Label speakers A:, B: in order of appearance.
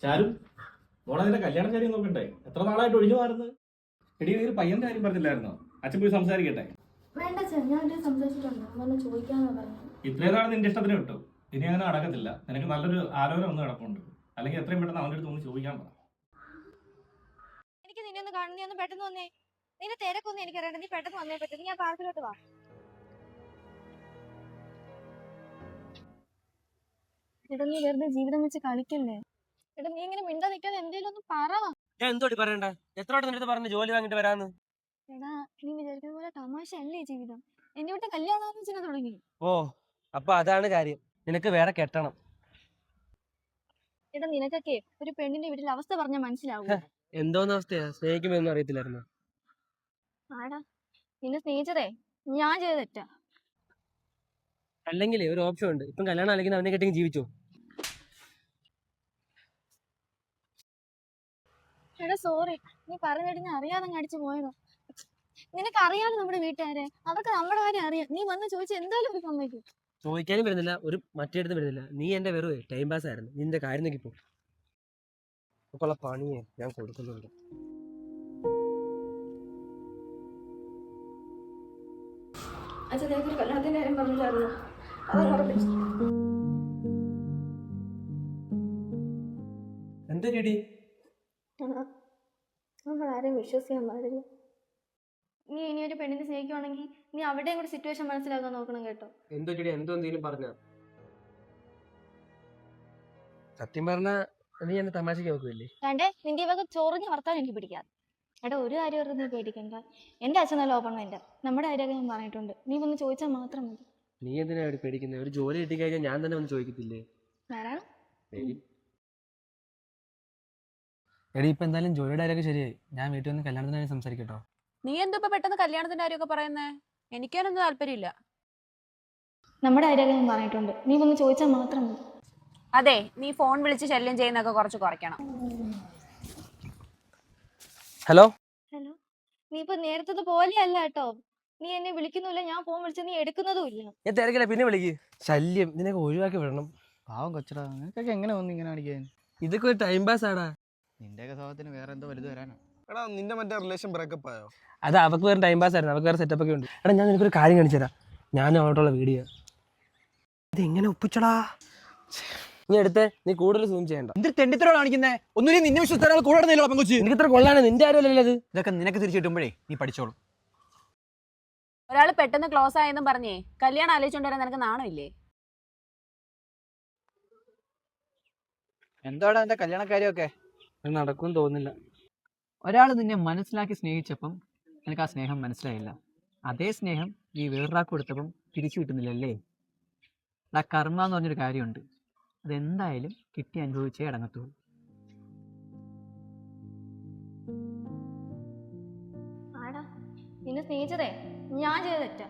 A: ചാരു മോളെ നിന്റെ കല്യാണ കാര്യം നോക്കണ്ടേ? എത്ര നാളായിട്ട് ഒഴിഞ്ഞു മാറുന്നത്? എടി നീ ഒരു പയ്യന്റെ കാര്യം പറഞ്ഞില്ലായിരുന്നോ? അച്ഛൻ പോയി സംസാരിക്കട്ടെ.
B: വേണ്ട അച്ഛൻ, ഞാൻ സംസാരിച്ചിട്ടുണ്ട്. അമ്മ ചോദിക്കാന്ന് പറഞ്ഞു.
A: ഇത്രയും നാൾ നിന്റെ ഇഷ്ടത്തിന് വിട്ടു. ഇനി അങ്ങനെ നടക്കത്തില്ല. നിനക്ക് നല്ലൊരു ആലോചന ഒന്ന് കിടപ്പുണ്ട്. അല്ലെങ്കിൽ എത്രയും പെട്ടെന്ന് അവന്റെ അടുത്ത് ഒന്ന് ചോദിക്കാൻ പറ.
B: എനിക്ക് നിന്നെ ഒന്ന് കാണുന്ന, നീ ഒന്ന് പെട്ടെന്ന് വന്നേ. നിന്റെ തിരക്കൊന്നും എനിക്കറിയണ്ട, നീ പെട്ടെന്ന് വന്നേ പറ്റും. ഞാൻ പാർക്കിലോട്ട് വാ. എടാ നീ വെറുതെ ജീവിതം വെച്ച് കളിക്കല്ലേ. എടാ നീ ഇങ്ങനെ മിണ്ടാ നിൽക്കാതെ എന്തേലും ഒന്ന് പറ.
C: ഞാൻ എന്തോടി പറയണ്ട? എത്ര വട്ടം നിന്റെ പറഞ്ഞ് ജോലി വാങ്ങിട്ട് വരാന്ന്?
B: എടാ നീ വിചാരിക്കുന്ന പോലെ തമാശ അല്ലേ ജീവിതം. എന്നെ വിട്ട് കല്യാണാലോചന തുടങ്ങി.
C: ഓ, അപ്പൊ അതാണ് കാര്യം. നിനക്ക് വേറെ കെട്ടണം.
B: എടാ നിനക്കൊക്കെ ഒരു പെണ്ണിന്റെ വീട്ടിലെ അവസ്ഥ പറഞ്ഞാൽ മനസ്സിലാവും.
C: എന്തോന്ന് അവസ്ഥയാ? സ്നേഹിക്കുമെന്നും അറിയത്തില്ലായിരുന്നു.
B: ആടാ നിന്നെ സ്നേഹിച്ചതേ ഞാൻ ചെയ്ത തെറ്റാ.
C: അല്ലെങ്കിൽ ഒരു ഓപ്ഷൻ ഉണ്ട്. ഇപ്പം കല്യാണം അല്ലെങ്കിൽ അവനെ കെട്ടി ജീവിച്ചോ.
B: എടാ സോറി, നീ പറഞ്ഞിട്ട് ഞാൻ അറിയാതെ അടിച്ചു പോയതാ. നിനക്ക് അറിയാലോ നമ്മുടെ വീട്ടുകാരെ, അവർക്ക് നമ്മുടെ കാര്യം അറിയാം. നീ വന്ന് ചോദിച്ചാൽ എന്തായാലും ഒരു സമ്മതിക്കും.
C: ചോദിക്കാനും വരുന്നില്ല, ഒരു മറ്റേടത്തും വരുന്നില്ല. നീ എന്റെ വെറുതെ ടൈം പാസ് ആയിരുന്നു. നിന്റെ കാര്യം നോക്കിപ്പോ ഇപ്പോഴുള്ള പണിയെ ഞാൻ കൊടുക്കുന്നുണ്ട്.
B: അച്ഛൻ നേരത്തെ കല്യാണത്തിന്റെ കാര്യം പറഞ്ഞിട്ടായിരുന്നു. അതങ്ങ് ഉറപ്പിച്ചു.
C: എന്താ ചേടി?
B: നമ്മൾ ആരെയും വിശ്വസിക്കാൻ പാടില്ല. നീ ഇനി ഒരു പെണ്ണിനെ സ്നേഹിക്കുവാണെങ്കിൽ നീ അവിടെയും കൂടി സിറ്റുവേഷൻ മനസ്സിലാക്കാൻ നോക്കണം കേട്ടോ.
C: എന്തോ ചേടി, എന്തോ എന്തെങ്കിലും പറഞ്ഞ? സത്യം പറഞ്ഞ നീ എന്നെ തമാശക്ക് നോക്കുന്നില്ലേ?
B: കണ്ടേ നിന്റെ ഇവക ചൊറിഞ്ഞ് വർത്താൻ എനിക്ക് പിടിക്കാതെ. എടാ ഒരു കാര്യം ഓർത്ത് നീ പേടിക്കണ്ട. എന്റെ അച്ഛൻ നല്ല ഓപ്പൺ മൈൻഡാ. നമ്മുടെ കാര്യമൊക്കെ ഞാൻ പറഞ്ഞിട്ടുണ്ട്. നീ വന്ന് ചോദിച്ചാൽ മാത്രം മതി.
C: നീ എന്തിനാ ഇവിടെ പേടിക്കുന്നത്? ഒരു ജോലി കിട്ടിക്കഴിഞ്ഞാൽ ഞാൻ തന്നെ വന്ന് ചോദിക്കത്തില്ലേ?
B: വരണം.
D: എടി ഇപ്പൊ എന്തായാലും ജോലിയുടെ കാര്യമൊക്കെ ശരിയായി. ഞാൻ വീട്ടിൽ വന്ന് കല്യാണത്തിന് കാര്യം സംസാരിക്കട്ടോ.
E: നീ എന്താ ഇപ്പൊ പെട്ടെന്ന് കല്യാണത്തിന്റെ കാര്യമൊക്കെ പറയുന്നേ? എനിക്കതിനൊന്നും താല്പര്യമില്ല.
B: നമ്മുടെ കാര്യമൊക്കെ ഞാൻ പറഞ്ഞിട്ടുണ്ട്. നീ വന്ന് ചോദിച്ചാൽ മാത്രം മതി.
E: അതെ, നീ ഫോൺ വിളിച്ച് ശല്യം ചെയ്യുന്നൊക്കെ കുറച്ച് കുറയ്ക്കണം.
C: ഹലോ
B: ഹലോ, നീ ഇപ്പൊ നേരത്തെ പോലെ അല്ല കേട്ടോ. നീ എന്നെ വിളിക്കുന്നില്ല, ഞാൻ ഫോൺ വിളിച്ച നീ എടുക്കുന്നതും ഇല്ല.
C: ഞാൻ തിരക്കില്ല, പിന്നെ വിളിക്ക്. ശല്യം നിനക്ക് ഒഴിവാക്കി വിടണം.
D: പാവം കൊച്ചടാ, നിനക്കൊക്കെ എങ്ങനെ വന്നു ഇങ്ങനെ കാണിക്കാൻ?
C: ഇതൊക്കെ ഒരു ടൈം പാസ് ആടാ.
D: നിന്റെയൊക്കെ സ്വഭാവത്തിന് വേറെ എന്തോ വലുത് വരാനോ?
F: എടാ നിന്റെ മറ്റേ റിലേഷൻ ബ്രേക്കപ്പ് ആയോ?
C: അത് അവർക്ക് വേറെ ടൈം പാസ് ആയിരുന്നു. അവർക്ക് വേറെ സെറ്റപ്പ് ഒക്കെ ഉണ്ട്. എടാ ഞാൻ നിനക്കൊരു കാര്യം കാണിച്ചു തരാം. ഞാൻ അവളോട്ടുള്ള വീഡിയോ ഇത് എങ്ങനെ ഒപ്പിച്ചടാ. നീ എടുത്തേ, നീ കൂടുതൽ സൂം ചെയ്യണ്ട.
D: എന്തൊരു തെണ്ടിത്തരോ കാണിക്കുന്നേ? ഒന്നും നിന്നെ വിശ്വസിച്ച കൂടെ നടന്നില്ല പെങ്കൊച്ച്.
C: എനിക്ക് ഇത്ര കൊള്ളാണ്, നിന്റെ ആരുമല്ലല്ലോ അത്.
D: ഇതൊക്കെ നിനക്ക് തിരിച്ചു കിട്ടുമ്പോഴേ നീ പഠിച്ചോളൂ.
E: ഒരാള് പെട്ടെന്ന് ക്ലോസ് ആയെന്നും പറഞ്ഞേ കല്യാണം ആലോചിച്ചോണ്ട് വരാൻ നിനക്ക് നാണമില്ലേ?
D: എന്താടാ എന്റെ കല്യാണക്കാര്യമൊക്കെ?
C: നടക്കും തോന്നില്ല.
D: ഒരാൾ നിന്നെ മനസ്സിലാക്കി സ്നേഹിച്ചപ്പം നിനക്ക് ആ സ്നേഹം മനസ്സിലായില്ല. അതേ സ്നേഹം നീ വേറൊരാൾക്ക് കൊടുത്തപ്പം തിരിച്ചു കിട്ടുന്നില്ലല്ലേ? ആ കർമ്മ എന്ന് പറഞ്ഞൊരു കാര്യമുണ്ട്. അതെന്തായാലും കിട്ടി അനുഭവിച്ചേ അടങ്ങത്തുള്ളൂ.
B: ആടാ നിന്നെ സ്നേഹിച്ചതേ ഞാൻ ചെയ്ത തെറ്റാ.